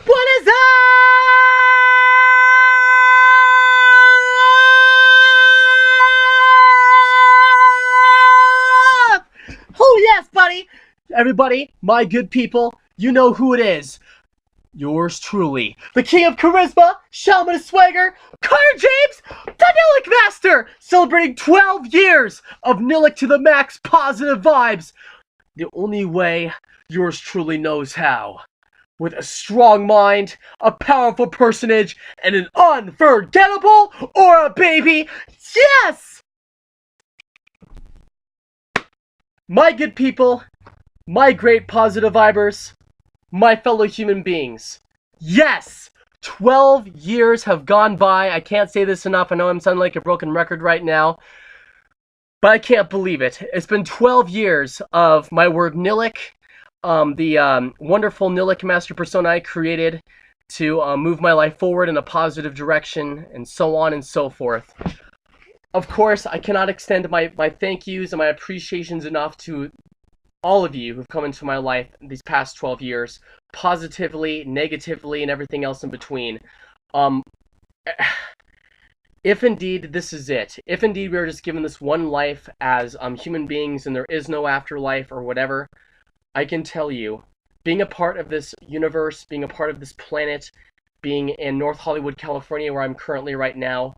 What is up? Oh yes, buddy. Everybody, my good people, you know who it is. Yours truly, the king of charisma, shaman of swagger, Carter James, the Nillihc master, celebrating 12 years of Nillihc to the max positive vibes. The only way yours truly knows how. With a strong mind, a powerful personage, and an unforgettable aura, baby! Yes! My good people, my great positive vibers, my fellow human beings. Yes! 12 years have gone by. I can't say this enough. I know I'm sounding like a broken record right now, but I can't believe it. It's been 12 years of my word Nillihc, the wonderful Nillihc master persona I created to move my life forward in a positive direction, and so on and so forth. Of course, I cannot extend my thank yous and my appreciations enough to all of you who've come into my life these past 12 years, positively, negatively, and everything else in between. If indeed this is it, if indeed we are just given this one life as human beings and there is no afterlife or whatever, I can tell you, being a part of this universe, being a part of this planet, being in North Hollywood, California, where I'm currently right now,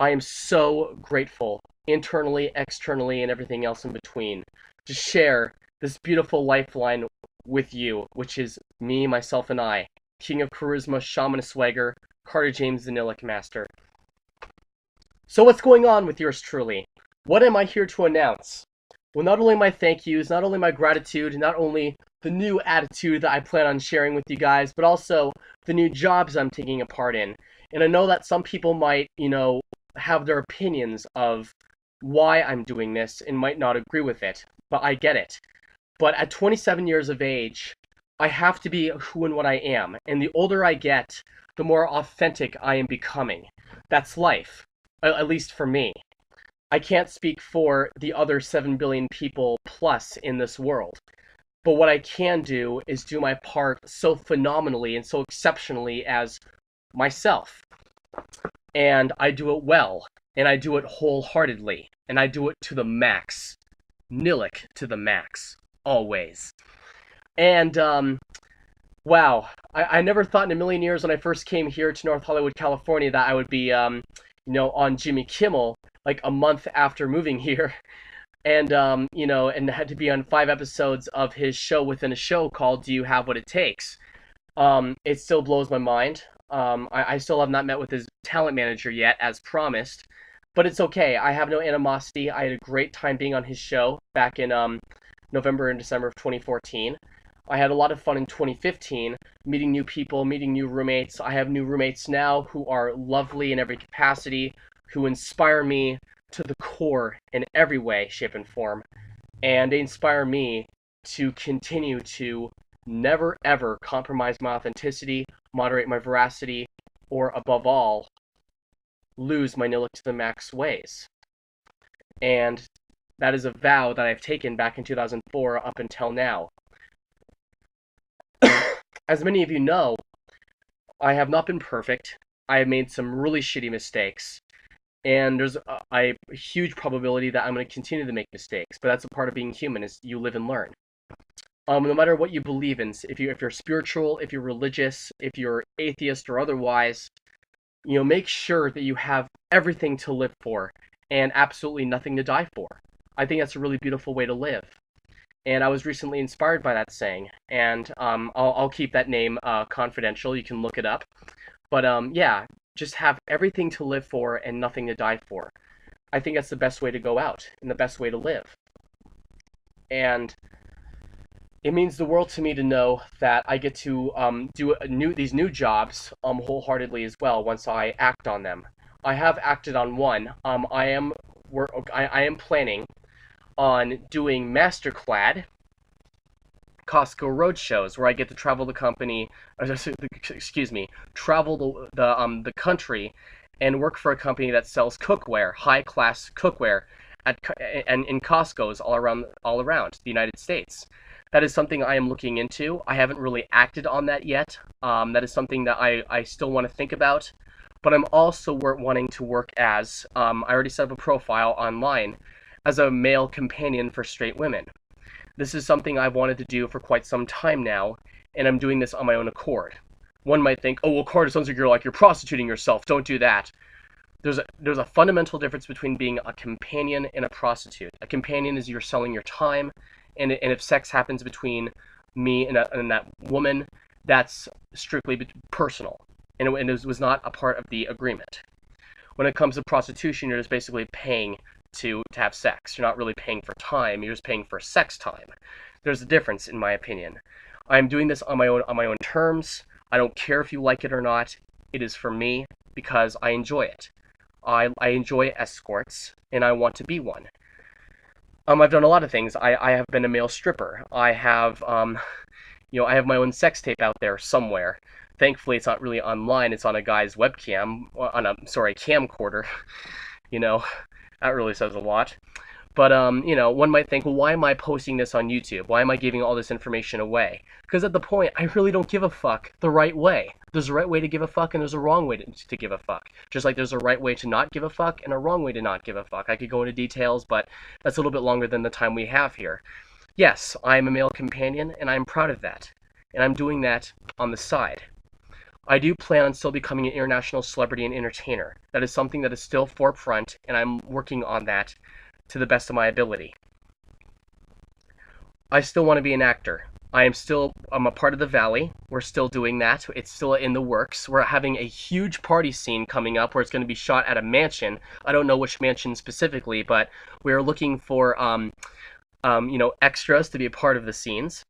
I am so grateful, internally, externally, and everything else in between, to share this beautiful lifeline with you, which is me, myself, and I, King of Charisma, Shaman of Swagger, Carter James, the Nillihc Master. So what's going on with yours truly? What am I here to announce? Well, not only my thank yous, not only my gratitude, not only the new attitude that I plan on sharing with you guys, but also the new jobs I'm taking a part in. And I know that some people might, have their opinions of why I'm doing this and might not agree with it, but I get it. But at 27 years of age, I have to be who and what I am. And the older I get, the more authentic I am becoming. That's life, at least for me. I can't speak for the other 7 billion people plus in this world. But what I can do is do my part so phenomenally and so exceptionally as myself. And I do it well. And I do it wholeheartedly. And I do it to the max. Nillihc to the max. Always. And, wow. I never thought in a million years when I first came here to North Hollywood, California, that I would be, on Jimmy Kimmel, like a month after moving here, and and had to be on 5 episodes of his show within a show called Do You Have What It Takes? It still blows my mind. I still have not met with his talent manager yet, as promised, but it's okay. I have no animosity. I had a great time being on his show back in November and December of 2014. I had a lot of fun in 2015, meeting new people, meeting new roommates. I have new roommates now who are lovely in every capacity, who inspire me to the core in every way, shape, and form. And they inspire me to continue to never ever compromise my authenticity, moderate my veracity, or above all, lose my Nillihc to the max ways. And that is a vow that I've taken back in 2004 up until now. As many of you know, I have not been perfect. I have made some really shitty mistakes. And there's a huge probability that I'm going to continue to make mistakes. But that's a part of being human, is you live and learn. No matter what you believe in, if you're spiritual, if you're religious, if you're atheist or otherwise, make sure that you have everything to live for and absolutely nothing to die for. I think that's a really beautiful way to live. And I was recently inspired by that saying, and I'll keep that name confidential. You can look it up. But yeah, just have everything to live for and nothing to die for. I think that's the best way to go out and the best way to live. And it means the world to me to know that I get to do these new jobs wholeheartedly as well once I act on them. I have acted on one. I am planning on doing Masterclad Costco road shows where I get to travel the company, travel the country and work for a company that sells cookware, high-class cookware in Costco's all around the United States. That is something I am looking into. I haven't really acted on that yet. That is something that I still want to think about. But I'm also wanting to work as, I already set up a profile online, as a male companion for straight women. This is something I've wanted to do for quite some time now, and I'm doing this on my own accord. One might think, oh, well, Carter, sounds like you're prostituting yourself. Don't do that. There's a fundamental difference between being a companion and a prostitute. A companion is you're selling your time, and if sex happens between me and that woman, that's strictly personal, and it was not a part of the agreement. When it comes to prostitution, you're just basically paying to have sex. You're not really paying for time. You're just paying for sex time. There's a difference, in my opinion. I'm doing this on my own terms. I don't care if you like it or not. It is for me because I enjoy it. I enjoy escorts, and I want to be one. I've done a lot of things. I have been a male stripper. I have, I have my own sex tape out there somewhere. Thankfully, it's not really online. It's on a guy's webcam, camcorder. That really says a lot. But, one might think, well, why am I posting this on YouTube? Why am I giving all this information away? Because at the point, I really don't give a fuck the right way. There's a right way to give a fuck, and there's a wrong way to give a fuck. Just like there's a right way to not give a fuck, and a wrong way to not give a fuck. I could go into details, but that's a little bit longer than the time we have here. Yes, I am a male companion, and I'm proud of that. And I'm doing that on the side. I do plan on still becoming an international celebrity and entertainer. That is something that is still forefront, and I'm working on that to the best of my ability. I still want to be an actor. I'm a part of the Valley. We're still doing that. It's still in the works. We're having a huge party scene coming up where it's going to be shot at a mansion. I don't know which mansion specifically, but we're looking for extras to be a part of the scenes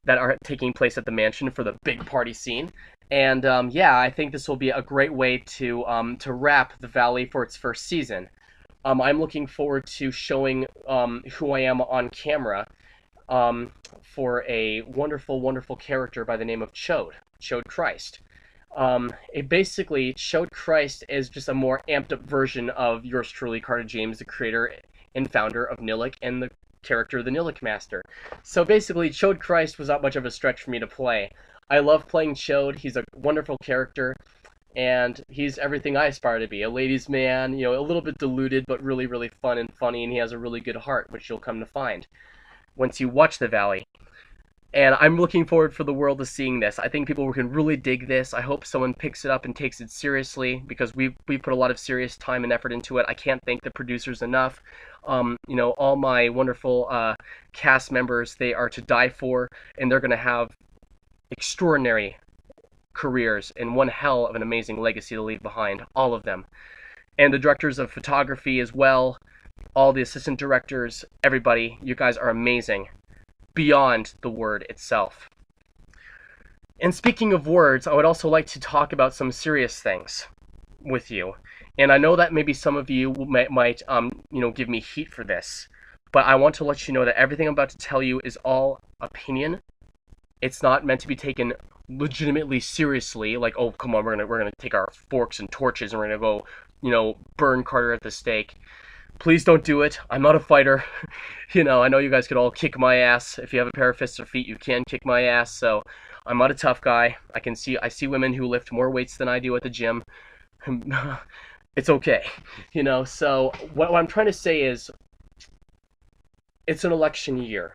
that are taking place at the mansion for the big party scene. And I think this will be a great way to wrap the Valley for its first season. I'm looking forward to showing who I am on camera for a wonderful, wonderful character by the name of Chode Christ. Chode Christ is just a more amped up version of yours truly, Carter James, the creator and founder of Nillihc and the character, the Nillihc Master. So basically, Chode Christ was not much of a stretch for me to play. I love playing Chode. He's a wonderful character. And he's everything I aspire to be, a ladies' man, a little bit deluded, but really, really fun and funny, and he has a really good heart, which you'll come to find once you watch The Valley. And I'm looking forward for the world to seeing this. I think people can really dig this. I hope someone picks it up and takes it seriously, because we put a lot of serious time and effort into it. I can't thank the producers enough. All my wonderful cast members, they are to die for, and they're going to have extraordinary careers and one hell of an amazing legacy to leave behind, all of them. And the directors of photography as well, all the assistant directors, everybody, you guys are amazing beyond the word itself. And speaking of words, I would also like to talk about some serious things with you. And I know that maybe some of you might give me heat for this, but I want to let you know that everything I'm about to tell you is all opinion. It's not meant to be taken legitimately seriously, like, oh, come on, we're gonna take our forks and torches and we're gonna go, burn Carter at the stake. Please don't do it. I'm not a fighter. I know you guys could all kick my ass. If you have a pair of fists or feet, you can kick my ass. So I'm not a tough guy. I see women who lift more weights than I do at the gym. It's okay. So what I'm trying to say is, it's an election year.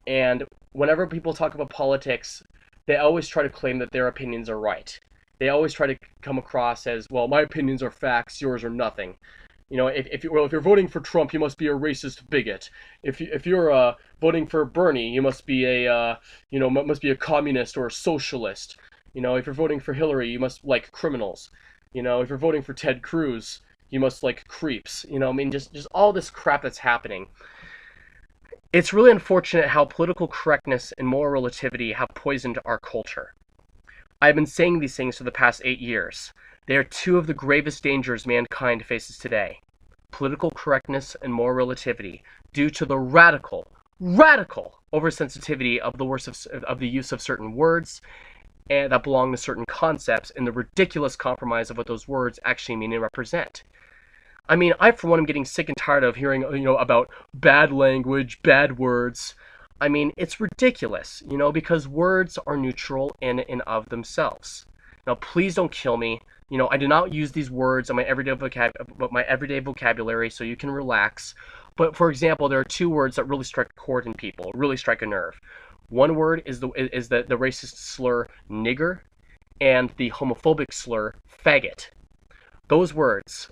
And whenever people talk about politics, they always try to claim that their opinions are right. They always try to come across as, well, my opinions are facts, yours are nothing. If you're voting for Trump, you must be a racist bigot. If you're voting for Bernie, you must be a communist or a socialist. If you're voting for Hillary, you must like criminals. If you're voting for Ted Cruz, you must like creeps. Just all this crap that's happening. It's really unfortunate how political correctness and moral relativity have poisoned our culture. I've been saying these things for the past 8 years. They are two of the gravest dangers mankind faces today. Political correctness and moral relativity, due to the radical oversensitivity of the use of certain words and that belong to certain concepts, and the ridiculous compromise of what those words actually mean and represent. I, for one, am getting sick and tired of hearing, about bad language, bad words. I mean, it's ridiculous, because words are neutral in and of themselves. Now, please don't kill me. I do not use these words in my everyday vocabulary, so you can relax. But for example, there are two words that really strike a chord in people, really strike a nerve. One word is the racist slur nigger, and the homophobic slur faggot. Those words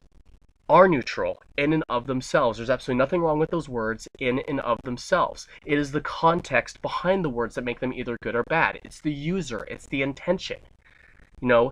are neutral in and of themselves. There's absolutely nothing wrong with those words in and of themselves. It is the context behind the words that make them either good or bad. It's the user, it's the intention. You know,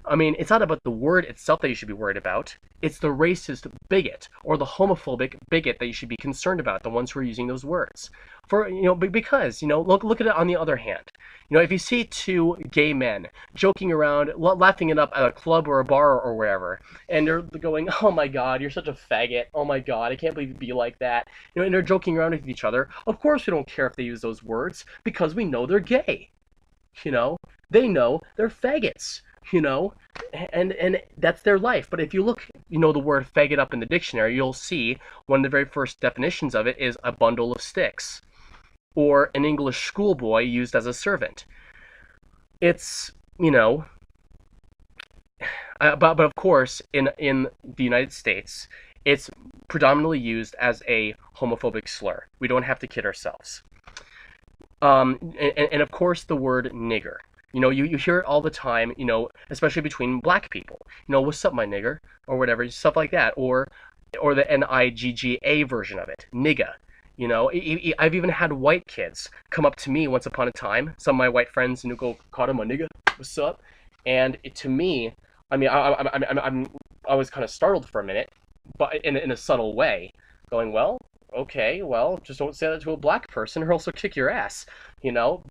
I mean, it's not about the word itself that you should be worried about. It's the racist bigot or the homophobic bigot that you should be concerned about, the ones who are using those words. Because, look at it on the other hand. If you see two gay men joking around, laughing it up at a club or a bar or wherever, and they're going, "Oh my God, you're such a faggot. Oh my God, I can't believe you'd be like that." And they're joking around with each other. Of course we don't care if they use those words because we know they're gay. They know they're faggots. And that's their life. But if you look, the word faggot up in the dictionary, you'll see one of the very first definitions of it is a bundle of sticks, or an English schoolboy used as a servant. It's, but of course, in the United States, it's predominantly used as a homophobic slur. We don't have to kid ourselves. And of course, the word nigger. You hear it all the time, especially between black people. What's up, my nigger? Or whatever, stuff like that. Or the Nigga version of it, nigga. I've even had white kids come up to me once upon a time. Some of my white friends, go, "Caught him, my nigga, what's up?" And to me, I mean, I was kind of startled for a minute, but in a subtle way, going, well, okay, well, just don't say that to a black person or else they'll kick your ass,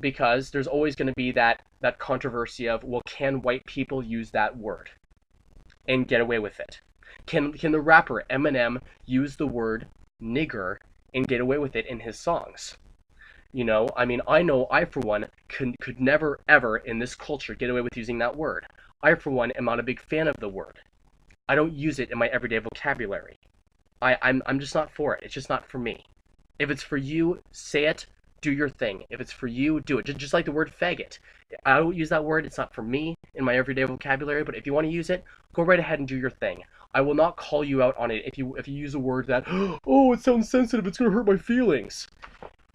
because there's always going to be that controversy of, well, can white people use that word and get away with it? Can the rapper Eminem use the word nigger and get away with it in his songs? I mean, I know I, for one, could never, ever in this culture get away with using that word. I, for one, am not a big fan of the word. I don't use it in my everyday vocabulary. I'm just not for it. It's just not for me. If it's for you, say it, do your thing. If it's for you, do it. Just like the word faggot. I don't use that word. It's not for me in my everyday vocabulary, but if you want to use it, go right ahead and do your thing. I will not call you out on it if you use a word that, "Oh, it sounds sensitive, it's going to hurt my feelings."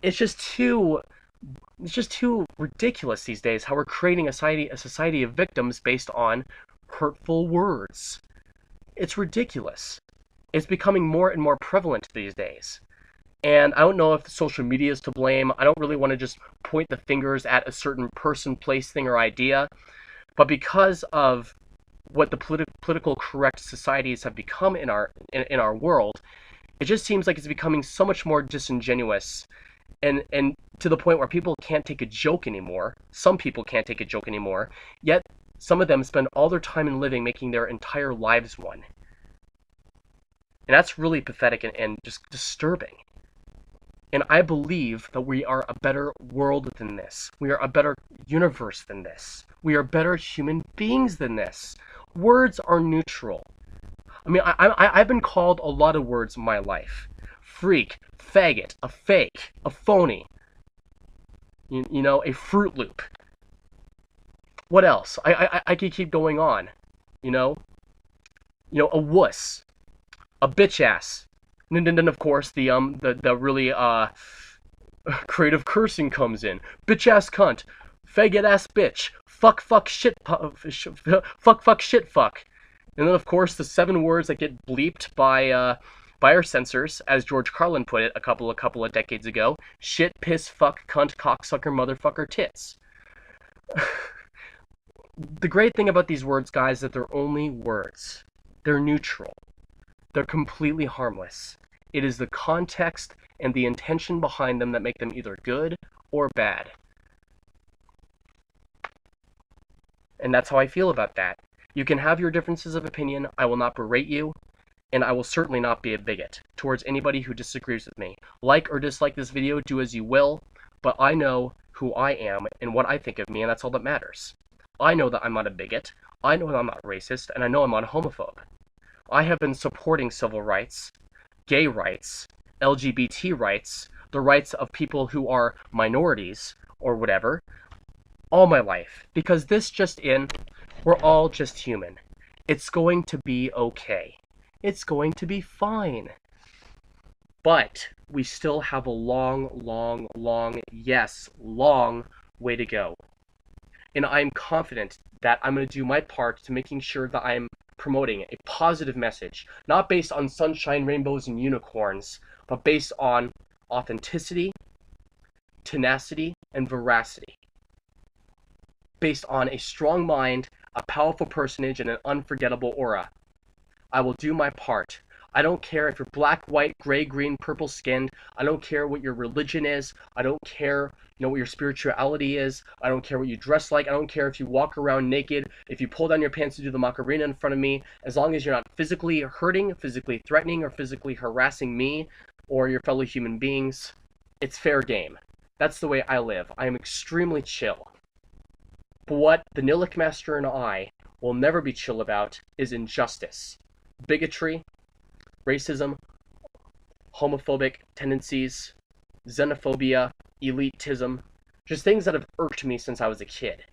It's just too ridiculous these days how we're creating a society of victims based on hurtful words. It's ridiculous. It's becoming more and more prevalent these days. And I don't know if social media is to blame. I don't really want to just point the fingers at a certain person, place, thing, or idea. But because of what the political correct societies have become in our world, it just seems like it's becoming so much more disingenuous, and to the point where people can't take a joke anymore. Some people can't take a joke anymore, yet some of them spend all their time and living making their entire lives one. And that's really pathetic and just disturbing. And I believe that we are a better world than this. We are a better universe than this. We are better human beings than this. Words are neutral. I mean, I've been called a lot of words in my life. Freak, faggot, a fake, a phony, a Fruit Loop. What else? I could keep going on. A wuss, a bitch ass. And then of course the really creative cursing comes in. Bitch ass cunt, faggot ass bitch, fuck shit fuck. And then of course the 7 words that get bleeped by our censors, as George Carlin put it a couple of decades ago: shit, piss, fuck, cunt, cocksucker, motherfucker, tits. The great thing about these words, guys, is that they're only words. They're neutral. They're completely harmless. It is the context and the intention behind them that make them either good or bad. And that's how I feel about that. You can have your differences of opinion. I will not berate you, and I will certainly not be a bigot towards anybody who disagrees with me. Like or dislike this video, do as you will, but I know who I am and what I think of me, and that's all that matters. I know that I'm not a bigot, I know that I'm not racist, and I know I'm not a homophobe. I have been supporting civil rights, gay rights, LGBT rights, the rights of people who are minorities or whatever all my life, because this just in, we're all just human. It's going to be okay. It's going to be fine. But we still have a long, yes, long way to go. And I'm confident that I'm going to do my part to making sure that I'm promoting a positive message, not based on sunshine, rainbows, and unicorns, but based on authenticity, tenacity, and veracity. Based on a strong mind, a powerful personage, and an unforgettable aura. I will do my part. I don't care if you're black, white, gray, green, purple skinned. I don't care what your religion is. I don't care, what your spirituality is. I don't care what you dress like. I don't care if you walk around naked, if you pull down your pants to do the Macarena in front of me. As long as you're not physically hurting, physically threatening, or physically harassing me or your fellow human beings, it's fair game. That's the way I live. I am extremely chill. But what the Nillihc Master and I will never be chill about is injustice, bigotry, racism, homophobic tendencies, xenophobia, elitism, just things that have irked me since I was a kid.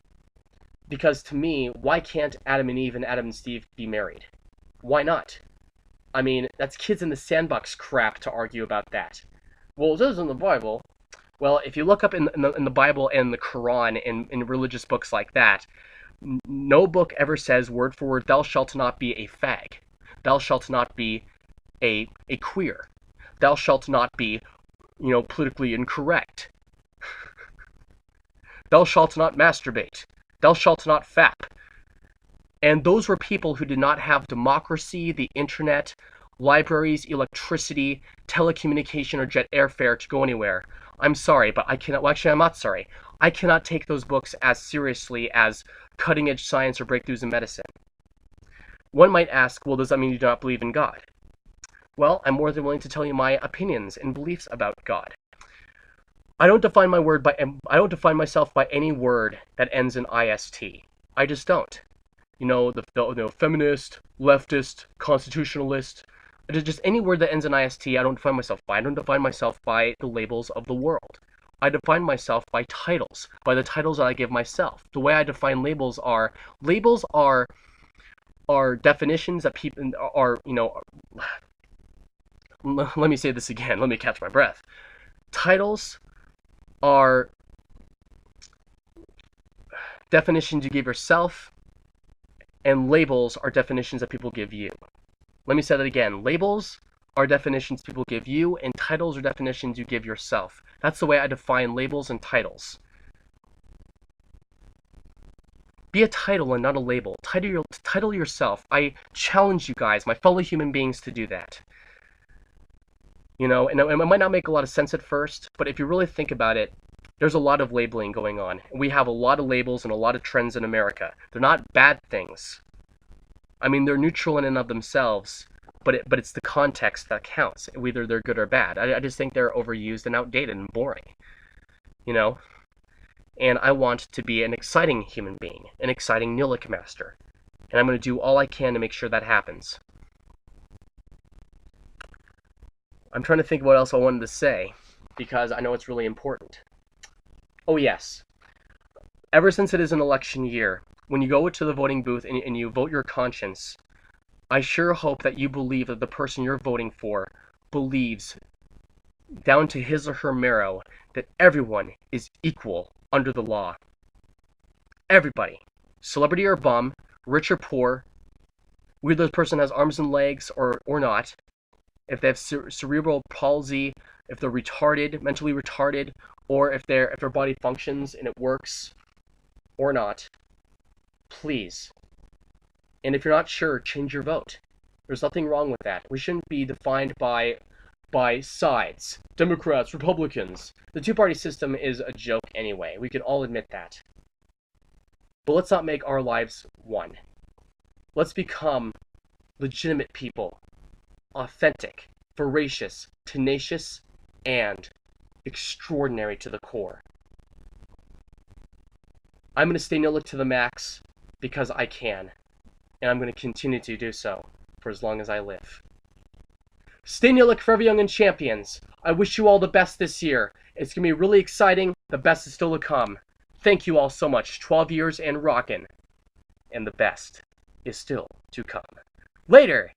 Because to me, why can't Adam and Eve and Adam and Steve be married? Why not? I mean, that's kids in the sandbox crap to argue about that. Well, it says in the Bible. Well, if you look up in the Bible and the Quran and in religious books like that, no book ever says word for word, thou shalt not be a fag. Thou shalt not be a queer. Thou shalt not be, politically incorrect. Thou shalt not masturbate. Thou shalt not fap. And those were people who did not have democracy, the internet, libraries, electricity, telecommunication, or jet airfare to go anywhere. I'm sorry, but I cannot, well, actually I'm not sorry. I cannot take those books as seriously as cutting-edge science or breakthroughs in medicine. One might ask, well, does that mean you do not believe in God? Well, I'm more than willing to tell you my opinions and beliefs about God. I don't define myself by any word that ends in ist. I just don't. The feminist, leftist, constitutionalist, just any word that ends in ist, I don't define myself by. I don't define myself by the labels of the world. I define myself by titles, by the titles that I give myself. The way I define labels are definitions that people are, let me say this again, let me catch my breath. Titles are definitions you give yourself, and labels are definitions that people give you. Let me say that again. Labels are definitions people give you, and titles are definitions you give yourself. That's the way I define labels and titles. Be a title and not a label. Title yourself. I challenge you guys, my fellow human beings, to do that. And it might not make a lot of sense at first, but if you really think about it, there's a lot of labeling going on. We have a lot of labels and a lot of trends in America. They're not bad things. I mean, they're neutral in and of themselves, but it's the context that counts, whether they're good or bad. I just think they're overused and outdated and boring, And I want to be an exciting human being, an exciting Nillihc Master, and I'm going to do all I can to make sure that happens. I'm trying to think what else I wanted to say, because I know it's really important. Oh yes, ever since it is an election year, when you go to the voting booth and you vote your conscience, I sure hope that you believe that the person you're voting for believes, down to his or her marrow, that everyone is equal under the law. Everybody. Celebrity or bum, rich or poor, whether the person has arms and legs or not, if they have cerebral palsy, if they're retarded, mentally retarded, or if their body functions and it works or not, please. And if you're not sure, change your vote. There's nothing wrong with that. We shouldn't be defined by sides. Democrats, Republicans. The two-party system is a joke anyway. We can all admit that. But let's not make our lives one. Let's become legitimate people. Authentic, voracious, tenacious, and extraordinary to the core. I'm going to stay Nillihc to the max because I can. And I'm going to continue to do so for as long as I live. Stay Nillihc forever young and champions. I wish you all the best this year. It's going to be really exciting. The best is still to come. Thank you all so much. 12 years and rockin'. And the best is still to come. Later!